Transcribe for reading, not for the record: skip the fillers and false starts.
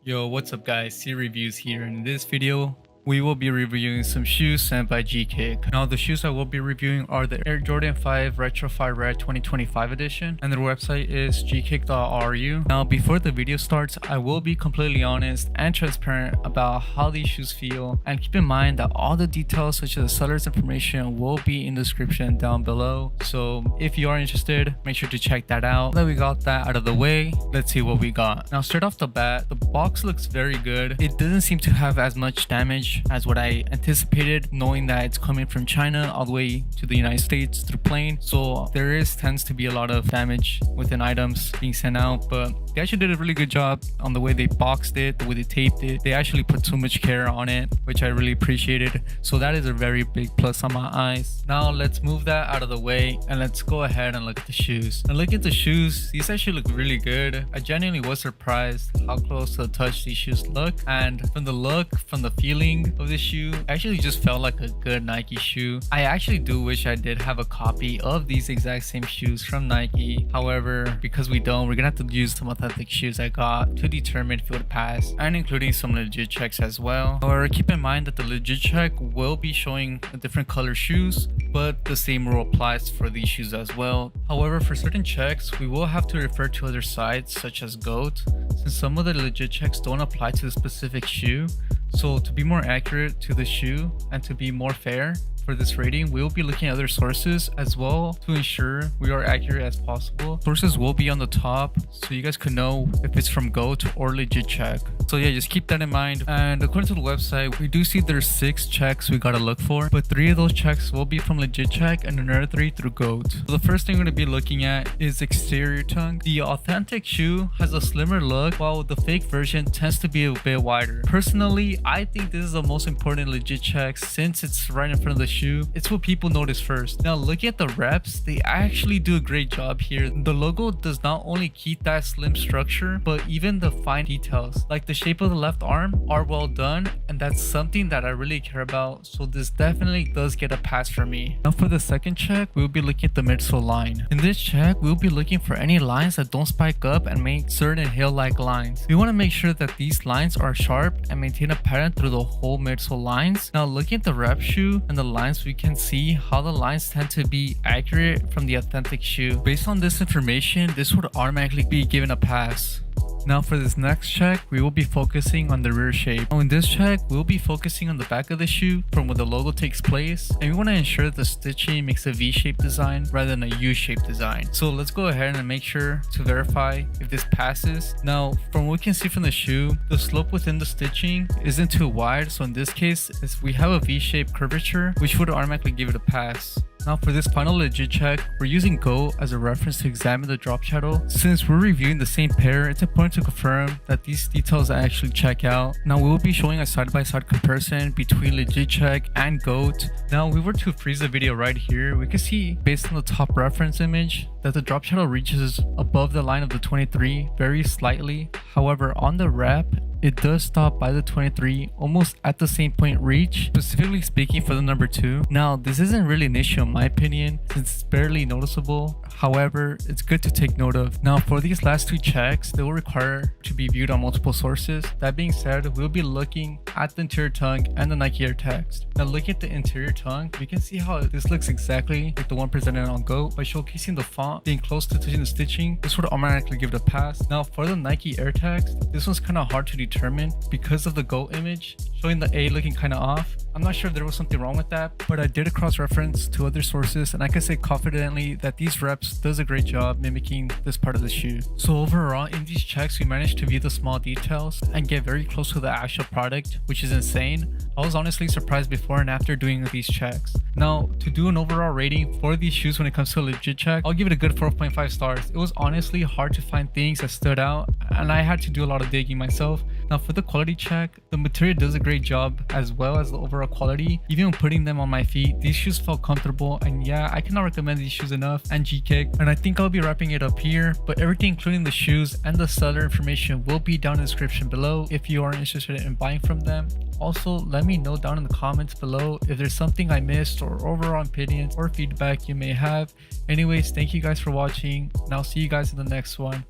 Yo, what's up guys, C Reviews here. In this video, we will be reviewing some shoes sent by G-Kick. Now the shoes I will be reviewing are the Air Jordan 5 Retro 5 Red 2025 edition, and their website is gkick.ru. Now before the video starts, I will be completely honest and transparent about how these shoes feel, and keep in mind that all the details such as the seller's information will be in the description down below. So if you are interested, make sure to check that out. Now that we got that out of the way, let's see what we got. Now straight off the bat, the box looks very good. It doesn't seem to have as much damage as what I anticipated, knowing that it's coming from China all the way to the United States through plane. So tends to be a lot of damage within items being sent out, but they actually did a really good job on the way they boxed it, the way they taped it. They actually put so much care on it, which I really appreciated. So that is a very big plus on my eyes. Now let's move that out of the way and let's go ahead and look at the shoes. Now look at the shoes, these actually look really good. I genuinely was surprised how close to the touch these shoes look, and from the look, from the feeling of the shoe, actually just felt like a good Nike shoe. I actually do wish I did have a copy of these exact same shoes from Nike. However, because we don't, we're gonna have to use some authentic shoes I got to determine if it would pass, and including some legit checks as well. However, keep in mind that the legit check will be showing a different color shoes, but the same rule applies for these shoes as well. However, for certain checks, we will have to refer to other sites such as GOAT, since some of the legit checks don't apply to the specific shoe. So to be more accurate to the shoe and to be more fair for this rating, we will be looking at other sources as well to ensure we are accurate as possible. Sources will be on the top so you guys can know if it's from GOAT or legit check. So yeah, just keep that in mind. And according to the website, we do see there's 6 checks we gotta look for, but 3 of those checks will be from legit check and another 3 through GOAT. So the first thing we're gonna be looking at is exterior tongue. The authentic shoe has a slimmer look, while the fake version tends to be a bit wider. Personally, I think this is the most important legit check since it's right in front of the shoe. It's what people notice first. Now looking at the reps, they actually do a great job here. The logo does not only keep that slim structure, but even the fine details like the shape of the left arm are well done, and that's something that I really care about. So this definitely does get a pass for me. Now for the second check, we'll be looking at the midsole line. In this check, we'll be looking for any lines that don't spike up and make certain heel-like lines. We want to make sure that these lines are sharp and maintain a pattern through the whole midsole lines. Now looking at the rep shoe and the lines, we can see how the lines tend to be accurate from the authentic shoe. Based on this information, this would automatically be given a pass. Now for this next check, we will be focusing on the rear shape. Now in this check, we'll be focusing on the back of the shoe from where the logo takes place, and we want to ensure the stitching makes a V-shaped design rather than a U-shaped design. So let's go ahead and make sure to verify if this passes. Now from what we can see from the shoe, the slope within the stitching isn't too wide, so in this case, we have a V-shaped curvature, which would automatically give it a pass. Now for this final legit check, we're using GOAT as a reference to examine the drop shadow. Since we're reviewing the same pair, it's important to confirm that these details actually check out. Now we will be showing a side-by-side comparison between legit check and GOAT. Now we were to freeze the video right here, we can see based on the top reference image that the drop shadow reaches above the line of the 23 very slightly. However, on the rep, it does stop by the 23 almost at the same point reach, specifically speaking for the number 2. Now this isn't really an issue in my opinion since it's barely noticeable. However, it's good to take note of. Now for these last 2 checks, they will require to be viewed on multiple sources. That being said, we'll be looking at the interior tongue and the Nike Air text. Now looking at the interior tongue, we can see how this looks exactly like the one presented on GOAT. By showcasing the font being close to touching the stitching, this would automatically give it a pass. Now for the Nike Air text, this one's kind of hard to determine because of the GOAT image showing the A looking kind of off. I'm not sure if there was something wrong with that, but I did a cross-reference to other sources, and I can say confidently that these reps does a great job mimicking this part of the shoe. So overall, in these checks, we managed to view the small details and get very close to the actual product, which is insane. I was honestly surprised before and after doing these checks. Now, to do an overall rating for these shoes when it comes to a legit check, I'll give it a good 4.5 stars. It was honestly hard to find things that stood out, and I had to do a lot of digging myself. Now for the quality check, the material does a great job as well as the overall quality. Even when putting them on my feet, these shoes felt comfortable, and yeah, I cannot recommend these shoes enough. And G-Kick, and I think I'll be wrapping it up here, but everything including the shoes and the seller information will be down in the description below if you are interested in buying from them. Also, let me know down in the comments below if there's something I missed or overall opinions or feedback you may have. Anyways, thank you guys for watching, and I'll see you guys in the next one.